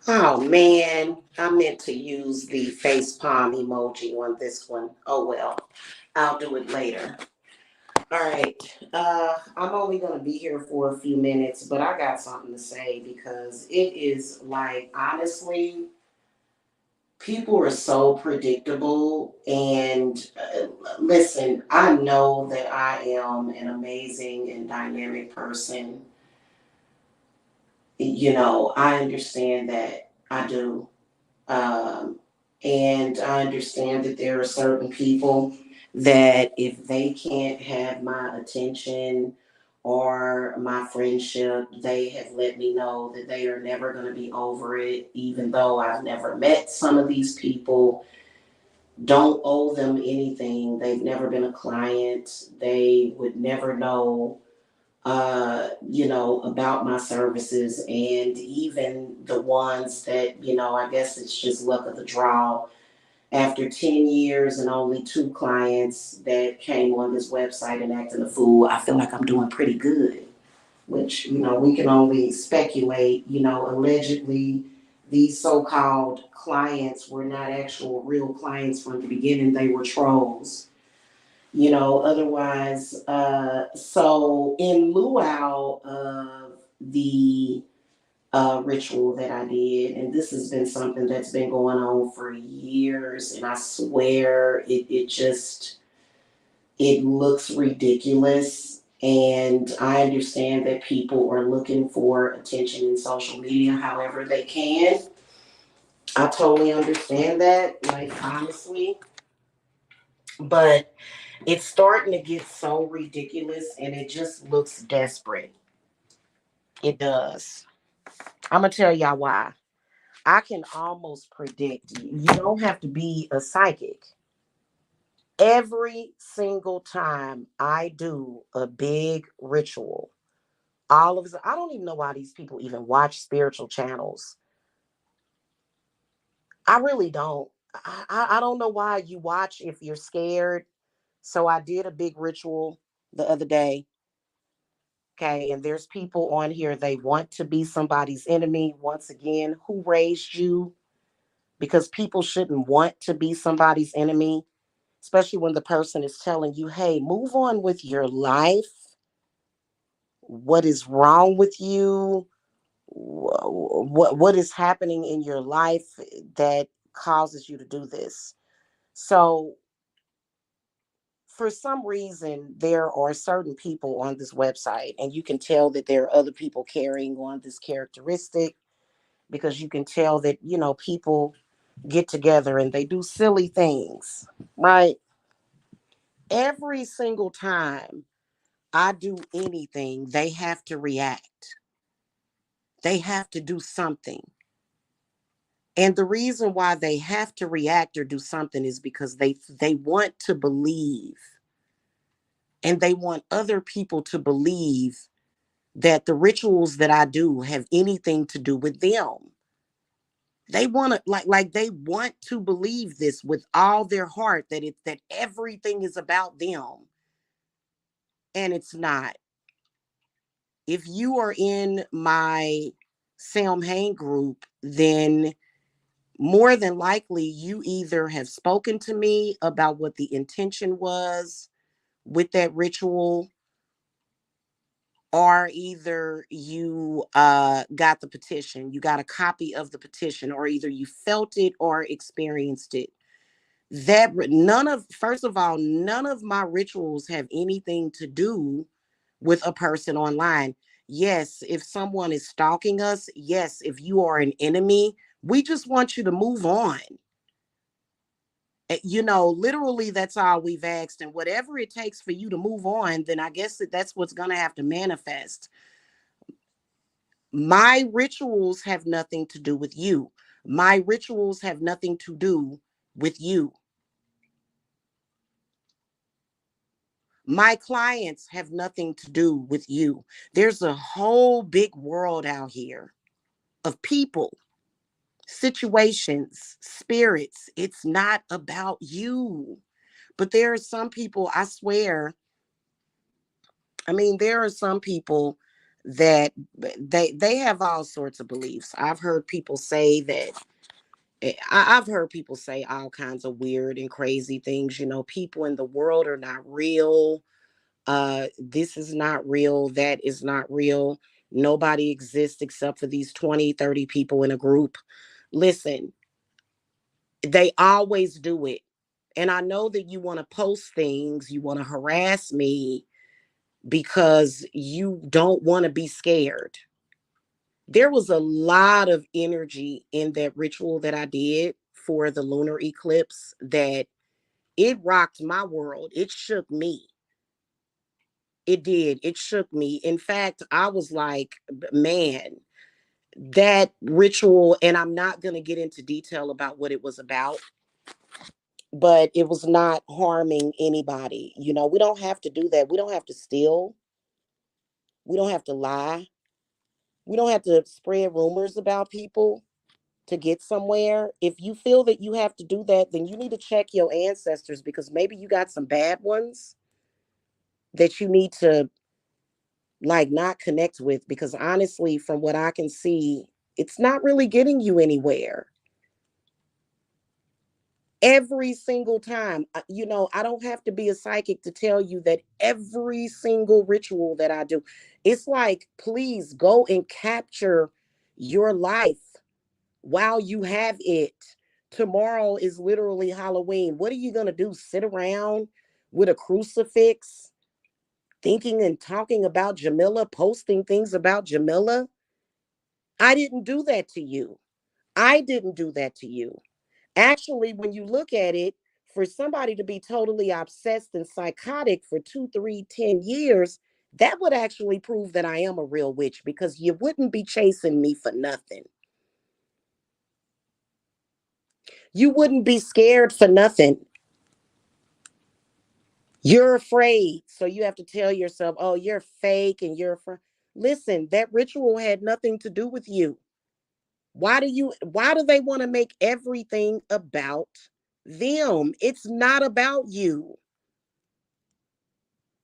Oh man, I meant to use the face palm emoji on this one. Oh well, I'll do it later. All right. I'm only gonna be here for a few minutes, but I got something to say because it is like honestly, people are so predictable. And listen, I know that I am an amazing and dynamic person. I understand that I do. Um, and I understand that there are certain people that if they can't have my attention or my friendship, they have let me know that they are never going to be over it, even though I've never met some of these people. Don't owe them anything. They've never been a client. They would never know about my services, and even the ones that, I guess it's just luck of the draw. After 10 years and only two clients that came on this website and acting a fool, I feel like I'm doing pretty good, which, we can only speculate. Allegedly, these so called clients were not actual real clients from the beginning, they were trolls. Otherwise, so in luau of the ritual that I did, and this has been something that's been going on for years, and I swear it looks ridiculous. And I understand that people are looking for attention in social media however they can. I totally understand that, like honestly, but it's starting to get so ridiculous and it just looks desperate. It does. I'm gonna tell y'all why. I can almost predict. You don't have to be a psychic. Every single time I do a big ritual, all of us, I don't even know why these people even watch spiritual channels. I really don't. I don't know why you watch if you're scared. So I did a big ritual the other day. Okay, and there's people on here, they want to be somebody's enemy. Once again, who raised you? Because people shouldn't want to be somebody's enemy, especially when the person is telling you, hey, move on with your life. What is wrong with you? What is happening in your life that causes you to do this? So for some reason, there are certain people on this website, and you can tell that there are other people carrying on this characteristic, because you can tell that, people get together and they do silly things, right? Every single time I do anything, they have to react. They have to do something. And the reason why they have to react or do something is because they want to believe, and they want other people to believe that the rituals that I do have anything to do with them. They want to like they want to believe this with all their heart, that everything is about them, and it's not. If you are in my Sam Hain group, then more than likely you either have spoken to me about what the intention was with that ritual, or either you got the petition, you got a copy of the petition, or either you felt it or experienced it. That none of First of all, none of my rituals have anything to do with a person online. Yes, if someone is stalking us, yes, if you are an enemy, we just want you to move on. Literally, that's all we've asked. And whatever it takes for you to move on, then I guess that's what's going to have to manifest. My rituals have nothing to do with you. My rituals have nothing to do with you. My clients have nothing to do with you. There's a whole big world out here of people, situations, spirits. It's not about you. But there are some people, I swear, I mean, there are some people. that they have all sorts of beliefs. I've heard people say that I've heard people say all kinds of weird and crazy things. You know, people in the world are not real. This is not real. That is not real. Nobody exists except for these 20, 30 people in a group. Listen, they always do it. And I know that you want to post things, you want to harass me because you don't want to be scared. There was a lot of energy in that ritual that I did for the lunar eclipse that it rocked my world. It shook me. It did. It shook me. In fact, I was like, man, that ritual, and I'm not going to get into detail about what it was about, but it was not harming anybody. You know, we don't have to do that. We don't have to steal. We don't have to lie. We don't have to spread rumors about people to get somewhere. If you feel that you have to do that, then you need to check your ancestors because maybe you got some bad ones that you need to like not connect with because honestly, from what I can see, it's not really getting you anywhere. Every single time, you know, I don't have to be a psychic to tell you that every single ritual that I do, it's like, please go and capture your life while you have it. Tomorrow is literally Halloween. What are you going to do? Sit around with a crucifix, thinking and talking about Jamila, posting things about Jamila? I didn't do that to you. I didn't do that to you. Actually, when you look at it, for somebody to be totally obsessed and psychotic for 2, 3, 10 years, that would actually prove that I am a real witch because you wouldn't be chasing me for nothing. You wouldn't be scared for nothing. You're afraid. So you have to tell yourself, oh, you're fake and you're afraid. Listen, that ritual had nothing to do with you. Why do they want to make everything about them? It's not about you.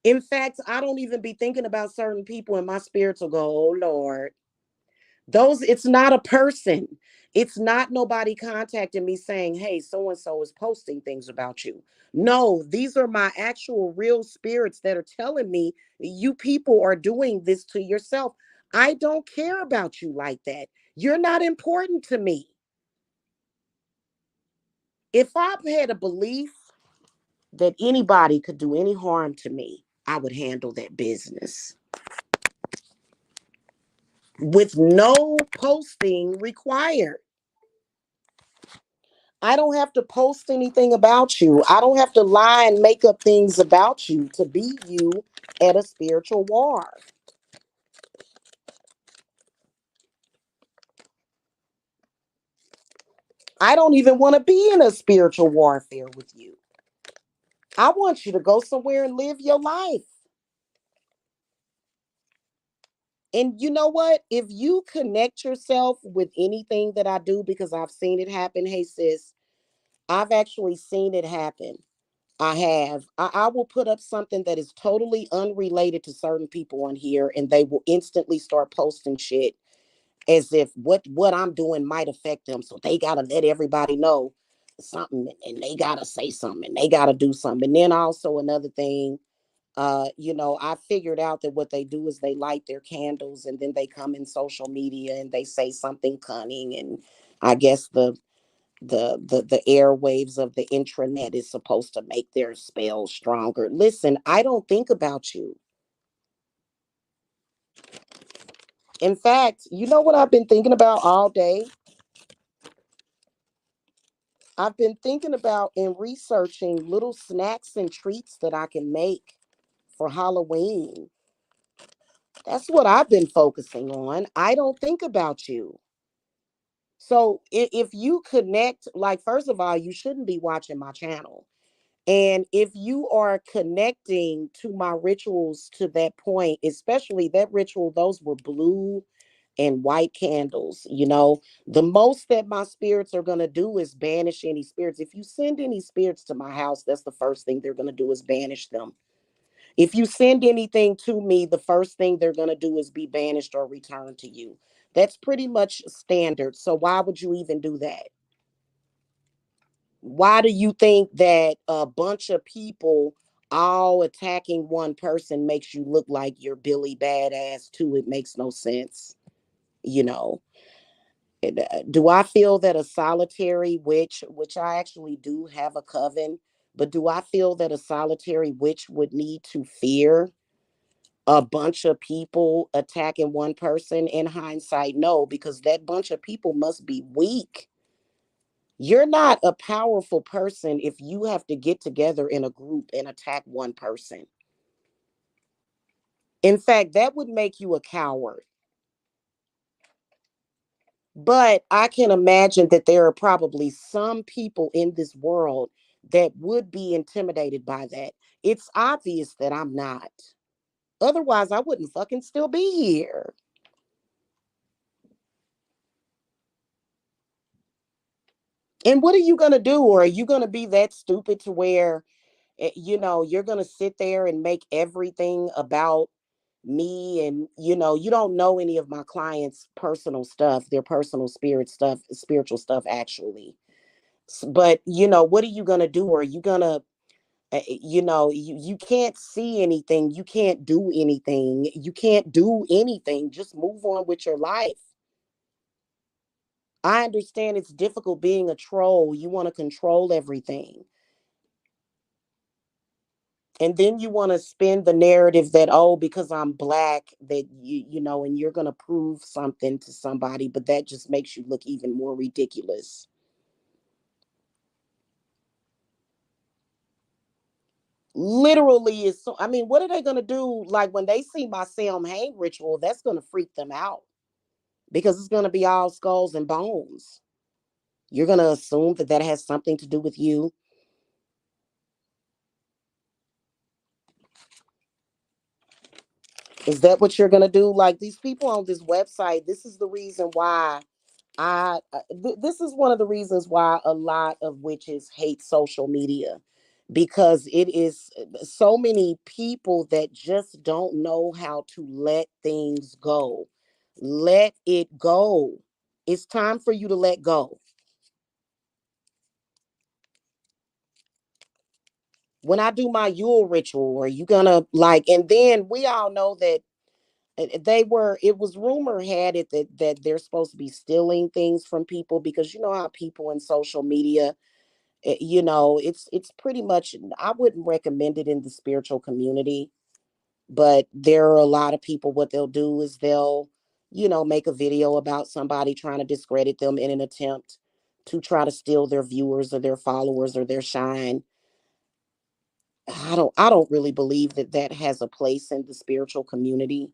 In fact, I don't even be thinking about certain people and my spirits will go, oh Lord. Those, it's not a person. It's not nobody contacting me saying, hey, so and so is posting things about you. No, these are my actual real spirits that are telling me you people are doing this to yourself. I don't care about you like that. You're not important to me. If I had a belief that anybody could do any harm to me, I would handle that business with no posting required. I don't have to post anything about you. I don't have to lie and make up things about you to beat you at a spiritual war. I don't even want to be in a spiritual warfare with you. I want you to go somewhere and live your life. And you know what? If you connect yourself with anything that I do, because I've seen it happen, hey sis, I've actually seen it happen. I have. I will put up something that is totally unrelated to certain people on here, and they will instantly start posting shit as if what I'm doing might affect them. So they gotta let everybody know something, and they gotta say something, and they gotta do something. And then also another thing, you know, I figured out that what they do is they light their candles, and then they come in social media and they say something cunning, and I guess the airwaves of the intranet is supposed to make their spell stronger. Listen, I don't think about you. In fact, you know what I've been thinking about all day? I've been thinking about and researching little snacks and treats that I can make for Halloween. That's what I've been focusing on. I don't think about you. So if you connect, like, first of all, you shouldn't be watching my channel. And if you are connecting to my rituals to that point, especially that ritual, those were blue and white candles. You know, the most that my spirits are going to do is banish any spirits. If you send any spirits to my house, that's the first thing they're going to do is banish them. If you send anything to me, the first thing they're going to do is be banished or returned to you. That's pretty much standard. So why would you even do that? Why do you think that a bunch of people all attacking one person makes you look like you're Billy Badass too? It makes no sense. You know, do I feel that a solitary witch, which I actually do have a coven, but do I feel that a solitary witch would need to fear a bunch of people attacking one person? In hindsight, no, because that bunch of people must be weak. You're not a powerful person if you have to get together in a group and attack one person. In fact, that would make you a coward. But I can imagine that there are probably some people in this world that would be intimidated by that. It's obvious that I'm not. Otherwise, I wouldn't fucking still be here. And what are you going to do? Or are you going to be that stupid to where, you're going to sit there and make everything about me? And, you don't know any of my clients' personal stuff, their personal spiritual stuff, actually. But, what are you going to do? Or are you going to, you can't see anything. You can't do anything. You can't do anything. Just move on with your life. I understand it's difficult being a troll. You want to control everything. And then you want to spin the narrative that, oh, because I'm black, that and you're going to prove something to somebody, but that just makes you look even more ridiculous. Literally is so, I mean, what are they going to do? Like when they see my Sam Hang ritual, that's going to freak them out because it's going to be all skulls and bones. You're going to assume that that has something to do with you. Is that what you're going to do? Like these people on this website, this is the reason why this is one of the reasons why a lot of witches hate social media, because it is so many people that just don't know how to let things go. Let it go. It's time for you to let go. When I do my Yule ritual, are you gonna like? And then we all know that they were. It was rumor had it that they're supposed to be stealing things from people, because you know how people in social media, it's pretty much, I wouldn't recommend it in the spiritual community, but there are a lot of people, what they'll do is they'll make a video about somebody trying to discredit them in an attempt to try to steal their viewers or their followers or their shine. I don't really believe that that has a place in the spiritual community,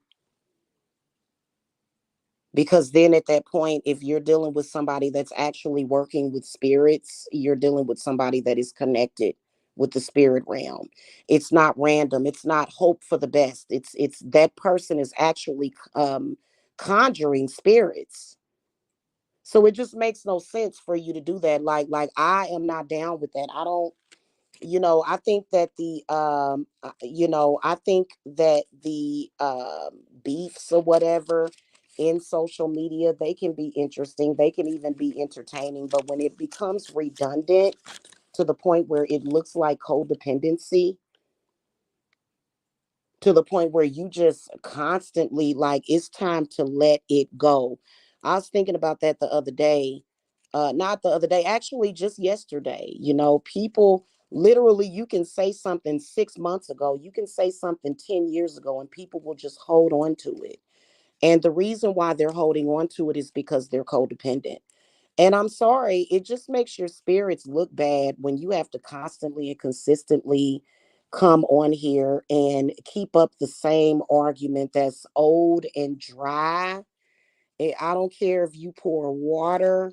because then at that point, if you're dealing with somebody that's actually working with spirits, you're dealing with somebody that is connected with the spirit realm. It's not random. It's not hope for the best. It's that person is actually conjuring spirits. So it just makes no sense for you to do that. Like I am not down with that. I don't, I think that the beefs or whatever in social media, they can be interesting, they can even be entertaining, but when it becomes redundant to the point where it looks like codependency, to the point where you just constantly, like, it's time to let it go. I was thinking about that the other day. Not the other day, actually just yesterday. People literally, you can say something 6 months ago, you can say something 10 years ago, and people will just hold on to it. And the reason why they're holding on to it is because they're codependent. And I'm sorry, it just makes your spirits look bad when you have to constantly and consistently come on here and keep up the same argument that's old and dry. I don't care if you pour water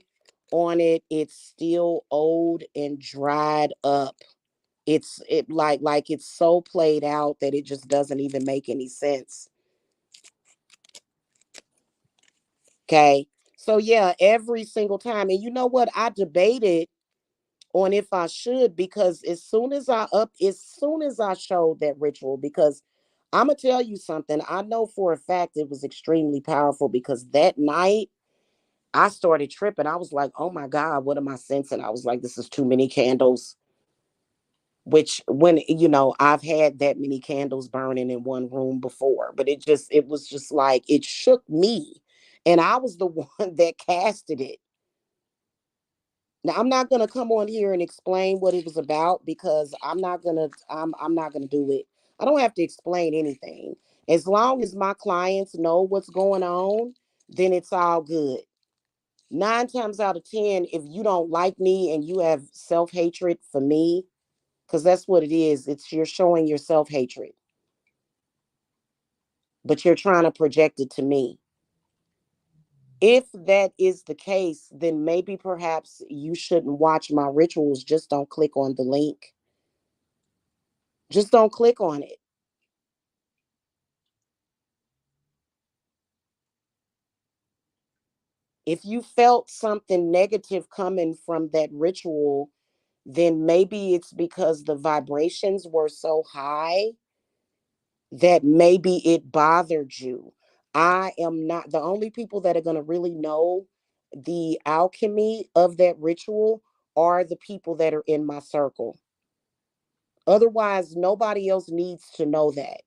on it, it's still old and dried up. Like it's so played out that it just doesn't even make any sense. Okay. So yeah, every single time. And you know what? I debated on if I should, because as soon as I showed that ritual, because I'm gonna tell you something, I know for a fact it was extremely powerful, because that night I started tripping. I was like, oh my God, what am I sensing? I was like, this is too many candles. Which, when, I've had that many candles burning in one room before, but it was just like, it shook me. And I was the one that casted it. Now, I'm not gonna come on here and explain what it was about, because I'm not gonna do it. I don't have to explain anything. As long as my clients know what's going on, then it's all good. 9 times out of 10, if you don't like me and you have self-hatred for me, because that's what it is, it's you're showing your self-hatred, but you're trying to project it to me. If that is the case, then maybe perhaps you shouldn't watch my rituals. Just don't click on the link. Just don't click on it. If you felt something negative coming from that ritual, then maybe it's because the vibrations were so high that maybe it bothered you. I am not the only people that are going to really know the alchemy of that ritual are the people that are in my circle. Otherwise, nobody else needs to know that.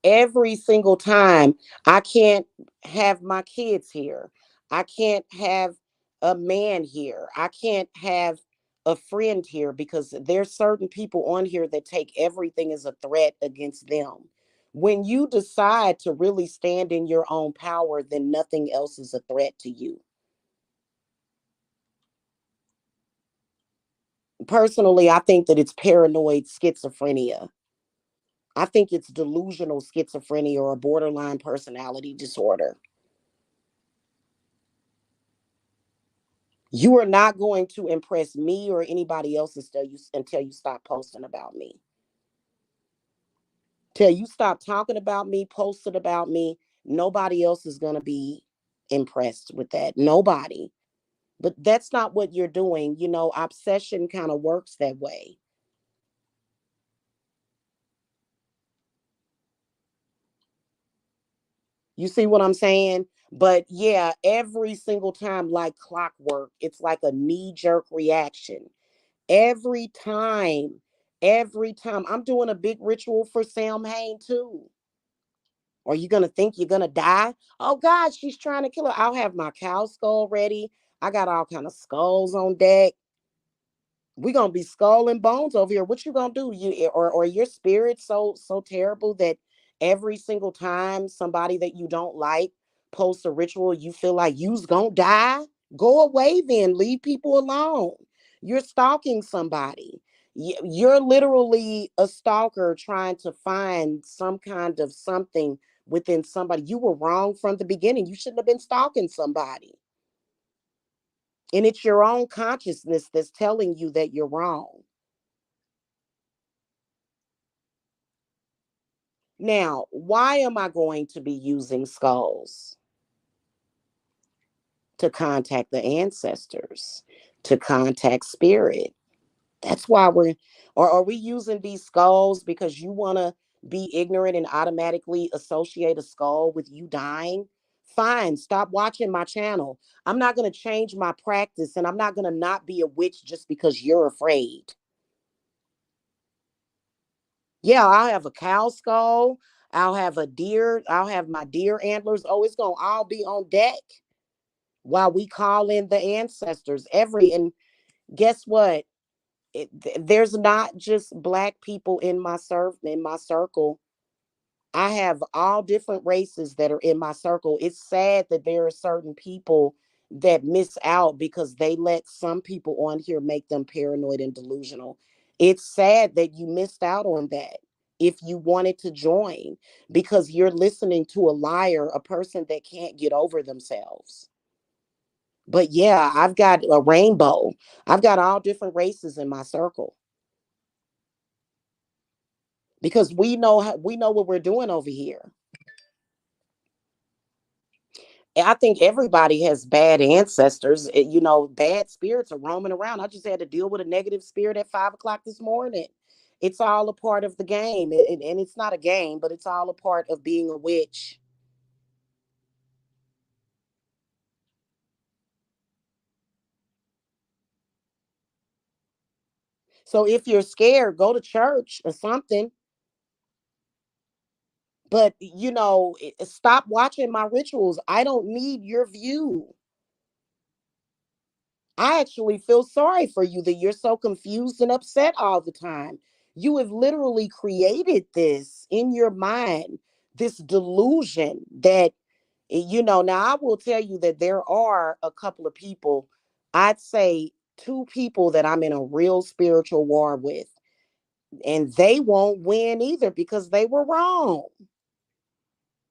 Every single time, I can't have my kids here. I can't have a man here. I can't have a friend here, because there's certain people on here that take everything as a threat against them. When you decide to really stand in your own power, then nothing else is a threat to you. Personally, I think that it's paranoid schizophrenia. I think it's delusional schizophrenia or a borderline personality disorder. You are not going to impress me or anybody else until you stop posting about me. Till you stop talking about me, posting about me, nobody else is going to be impressed with that. Nobody. But that's not what you're doing. Obsession kind of works that way. You see what I'm saying? But yeah, every single time, like clockwork, it's like a knee jerk reaction. Every time, every time. I'm doing a big ritual for Sam Hain too. Are you gonna think you're gonna die? Oh God, she's trying to kill her. I'll have my cow skull ready. I got all kind of skulls on deck. We gonna be skull and bones over here. What you gonna do? Or your spirit so terrible that every single time somebody that you don't like posts a ritual, you feel like you's gonna die? Go away then. Leave people alone. You're stalking somebody. You're literally a stalker trying to find some kind of something within somebody. You were wrong from the beginning. You shouldn't have been stalking somebody. And it's your own consciousness that's telling you that you're wrong. Now, why am I going to be using skulls? To contact the ancestors, to contact spirit. That's why or are we using these skulls because you want to be ignorant and automatically associate a skull with you dying? Fine, stop watching my channel. I'm not going to change my practice, and I'm not going to not be a witch just because you're afraid. Yeah, I'll have a cow skull. I'll have a deer. I'll have my deer antlers. Oh, it's going to all be on deck while we call in the ancestors. And guess what? There's not just black people in my circle. I have all different races that are in my circle. It's sad that there are certain people that miss out because they let some people on here make them paranoid and delusional. It's sad that you missed out on that if you wanted to join, because you're listening to a liar, a person that can't get over themselves. But yeah, I've got a rainbow. I've got all different races in my circle, because we know what we're doing over here. I think everybody has bad ancestors. Bad spirits are roaming around. I just had to deal with a negative spirit at 5 o'clock this morning. It's all a part of the game. And it's not a game, but it's all a part of being a witch. So if you're scared, go to church or something. But, stop watching my rituals. I don't need your view. I actually feel sorry for you that you're so confused and upset all the time. You have literally created this in your mind, this delusion that, now I will tell you that there are a couple of people, I'd say two people that I'm in a real spiritual war with, and they won't win either because they were wrong.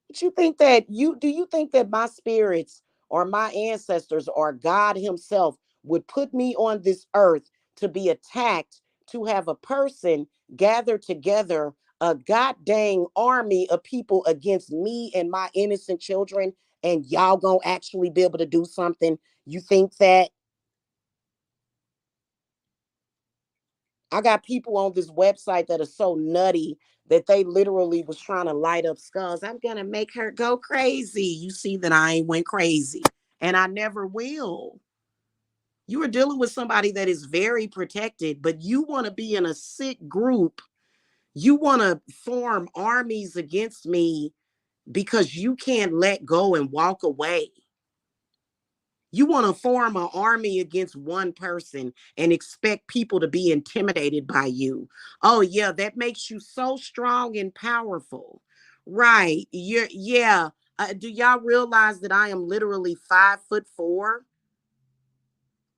But you think that my spirits or my ancestors or God himself would put me on this earth to be attacked, to have a person gather together a goddamn army of people against me and my innocent children, and y'all gonna actually be able to do something? You think that? I got people on this website that are so nutty that they literally was trying to light up skulls. I'm gonna make her go crazy. You see that I ain't went crazy, and I never will. You are dealing with somebody that is very protected, but you want to be in a sick group. You want to form armies against me because you can't let go and walk away. You want to form an army against one person and expect people to be intimidated by you. Oh, yeah, that makes you so strong and powerful. Right. Yeah. Do y'all realize that I am literally 5'4"?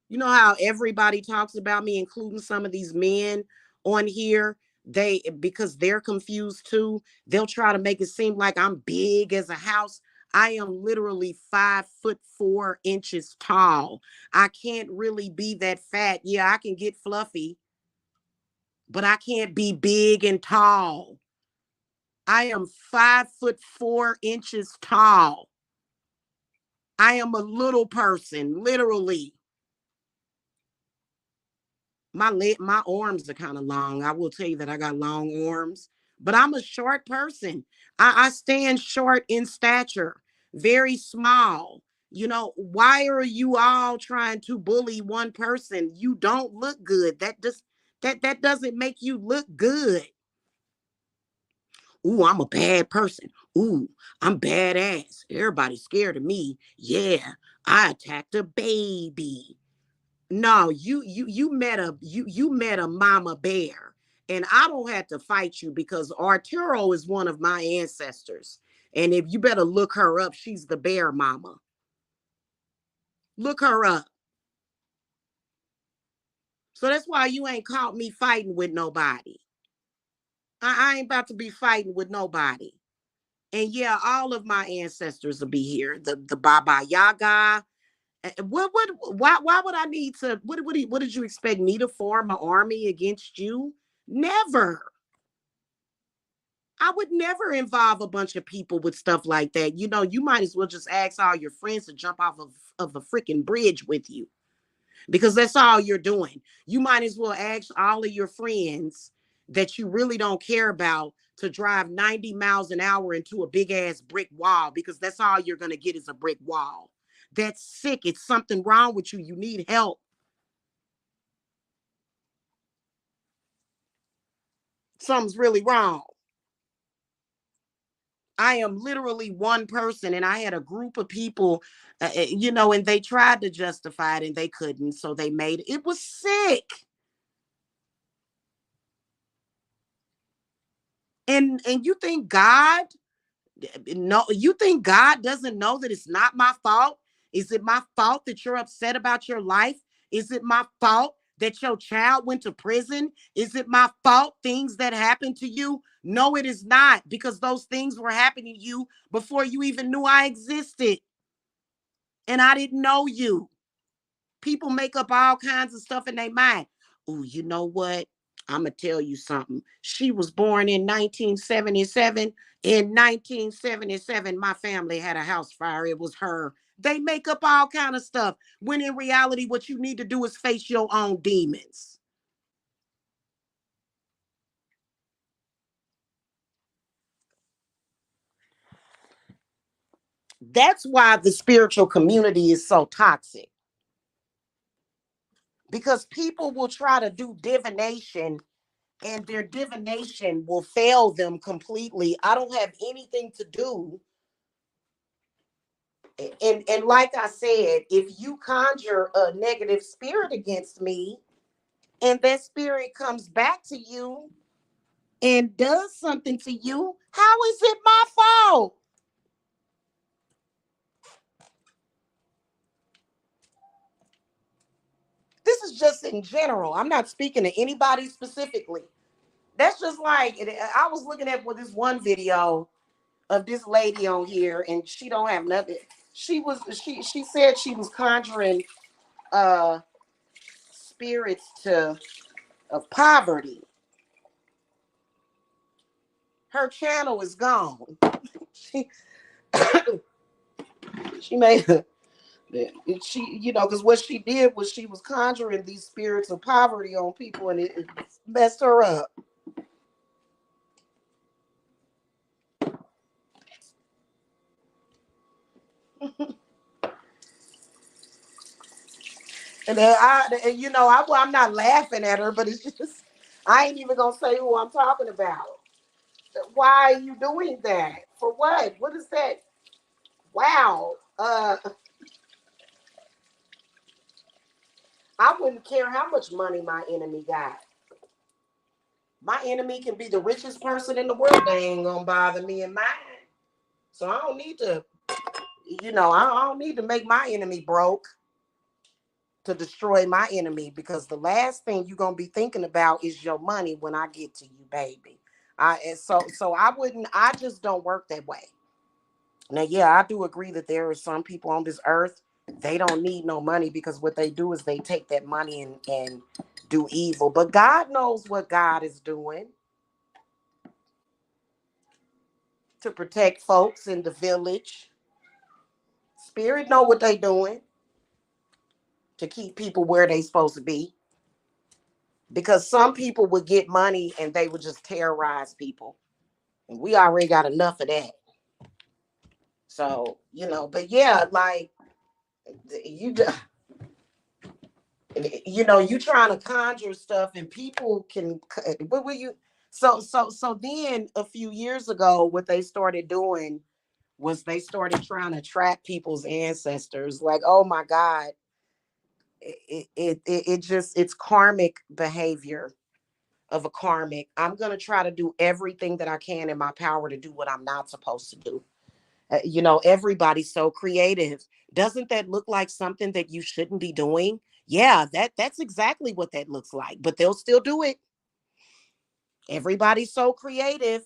You know how everybody talks about me, including some of these men on here? Because they're confused too, they'll try to make it seem like I'm big as a house. I am literally 5'4" tall. I can't really be that fat. Yeah, I can get fluffy, but I can't be big and tall. I am 5'4" tall. I am a little person, literally. My arms are kind of long. I will tell you that I got long arms, but I'm a short person. I stand short in stature, very small. Why are you all trying to bully one person? You don't look good. That doesn't make you look good. Ooh, I'm a bad person. Ooh, I'm badass. Everybody's scared of me. Yeah, I attacked a baby. No, you met a mama bear, and I don't have to fight you because Arturo is one of my ancestors. And if you better look her up, she's the bear mama. Look her up. So that's why you ain't caught me fighting with nobody. I ain't about to be fighting with nobody. And yeah, all of my ancestors will be here. The Baba Yaga. Why would I need to? What did you expect me to form an army against you? Never. I would never involve a bunch of people with stuff like that. You might as well just ask all your friends to jump off of a freaking bridge with you because that's all you're doing. You might as well ask all of your friends that you really don't care about to drive 90 miles an hour into a big ass brick wall because that's all you're going to get is a brick wall. That's sick. It's something wrong with you. You need help. Something's really wrong. I am literally one person, and I had a group of people, and they tried to justify it and they couldn't. So they made it was sick. And you think God, no, you think God doesn't know that it's not my fault? Is it my fault that you're upset about your life? Is it my fault that your child went to prison? Is it my fault things that happened to you? No, it is not, because those things were happening to you before you even knew I existed. And I didn't know you. People make up all kinds of stuff in their mind. Oh, you know what? I'm going to tell you something. She was born in 1977. In 1977, my family had a house fire. It was her. They make up all kind of stuff when in reality, what you need to do is face your own demons. That's why the spiritual community is so toxic, because people will try to do divination and their divination will fail them completely. I don't have anything to do. And like I said, if you conjure a negative spirit against me and that spirit comes back to you and does something to you, how is it my fault? This is just in general. I'm not speaking to anybody specifically. That's just like, I was looking at with this one video of this lady on here, and she don't have nothing. She said she was conjuring uh spirits to of poverty. Her channel is gone. She she made she, because what she did was she was conjuring these spirits of poverty on people, and it messed her up. And then I'm not laughing at her, but it's just I ain't even gonna say who I'm talking about. Why are you doing that? For what? What is that? Wow. I wouldn't care how much money my enemy got. My enemy can be the richest person in the world. They ain't gonna bother me and mine. So I don't need to, I don't need to make my enemy broke to destroy my enemy, because the last thing you're gonna be thinking about is your money when I get to you, baby. I just don't work that way. Now, yeah, I do agree that there are some people on this earth, they don't need no money, because what they do is they take that money and do evil. But God knows what God is doing to protect folks in the village. Spirit know what they doing to keep people where they supposed to be. Because some people would get money and they would just terrorize people. And we already got enough of that. So, but yeah, like you you trying to conjure stuff and people can what were you so then a few years ago what they started doing was they started trying to track people's ancestors. Like, oh my God, it just, it's karmic behavior of a karmic. I'm going to try to do everything that I can in my power to do what I'm not supposed to do. Everybody's so creative. Doesn't that look like something that you shouldn't be doing? Yeah, that's exactly what that looks like, but they'll still do it. Everybody's so creative.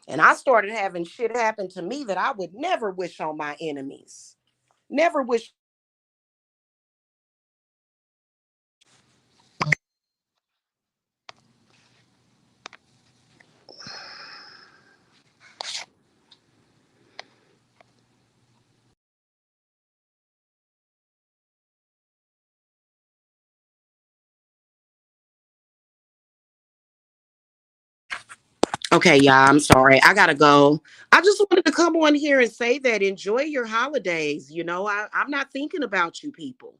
And I started having shit happen to me that I would never wish on my enemies. Never wish. Okay, yeah, I'm sorry. I gotta go. I just wanted to come on here and say that enjoy your holidays. I'm not thinking about you people.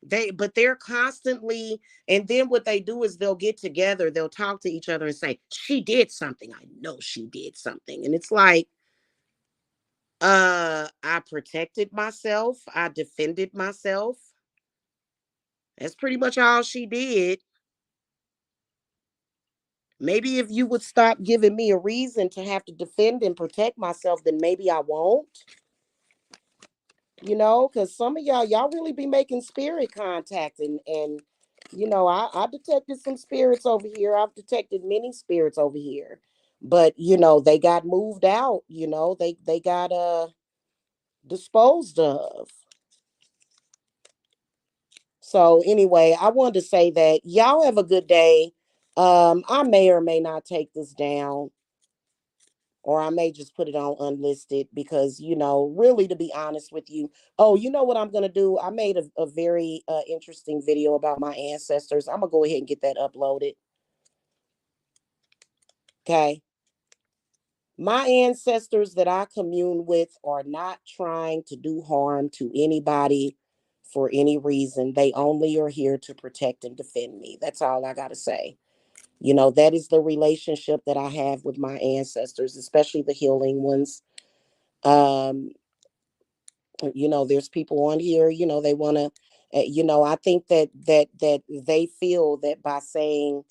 But they're constantly, and then what they do is they'll get together, they'll talk to each other and say, she did something. I know she did something. And it's like, I protected myself, I defended myself. That's pretty much all she did. Maybe if you would stop giving me a reason to have to defend and protect myself, then maybe I won't. Because some of y'all really be making spirit contact, and I detected some spirits over here. I've detected many spirits over here. But they got moved out. They got disposed of. So anyway, I wanted to say that y'all have a good day. I may or may not take this down, or I may just put it on unlisted because, really, to be honest with you. Oh, you know what I'm going to do? I made a very interesting video about my ancestors. I'm going to go ahead and get that uploaded. Okay. My ancestors that I commune with are not trying to do harm to anybody for any reason. They only are here to protect and defend me. That's all I got to say. That is the relationship that I have with my ancestors, especially the healing ones. Um, there's people on here, they want to, I think that they feel that by saying,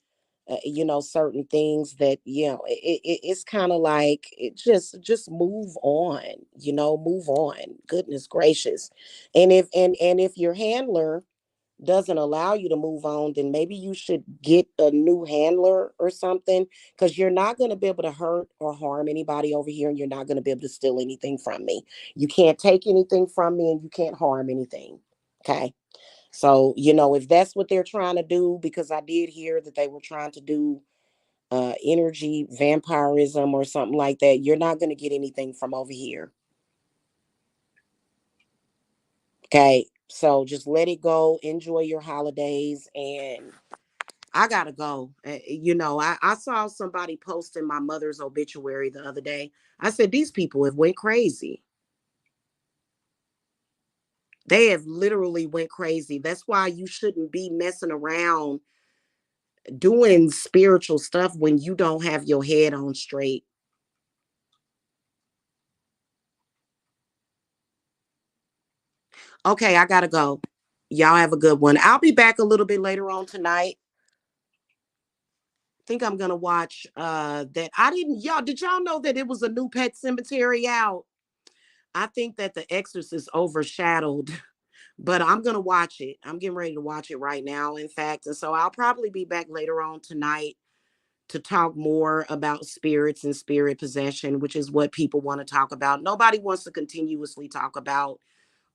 certain things that, it's kind of like it just move on, move on. Goodness gracious. And if your handler doesn't allow you to move on, then maybe you should get a new handler or something, because you're not going to be able to hurt or harm anybody over here, and you're not going to be able to steal anything from me. You can't take anything from me, and you can't harm anything. Okay. So, if that's what they're trying to do, because I did hear that they were trying to do energy vampirism or something like that, you're not going to get anything from over here. Okay. So just let it go. Enjoy your holidays. And I gotta go. I saw somebody posting my mother's obituary the other day. I said, these people have went crazy. They have literally went crazy. That's why you shouldn't be messing around doing spiritual stuff when you don't have your head on straight. Okay, I gotta go. Y'all have a good one. I'll be back a little bit later on tonight. Think I'm gonna watch that. I didn't y'all did y'all know that it was a new Pet Cemetery out? I think that The Exorcist overshadowed, but I'm gonna watch it. I'm getting ready to watch it right now, in fact. And so I'll probably be back later on tonight to talk more about spirits and spirit possession, which is what people want to talk about. Nobody wants to continuously talk about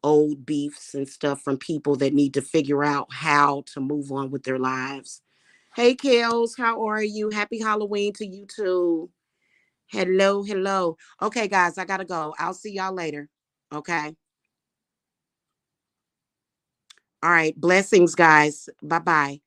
old beefs and stuff from people that need to figure out how to move on with their lives. Hey, Kels, how are you? Happy Halloween to you too. Hello, hello. Okay, guys, I gotta go. I'll see y'all later. Okay. All right. Blessings, guys. Bye bye.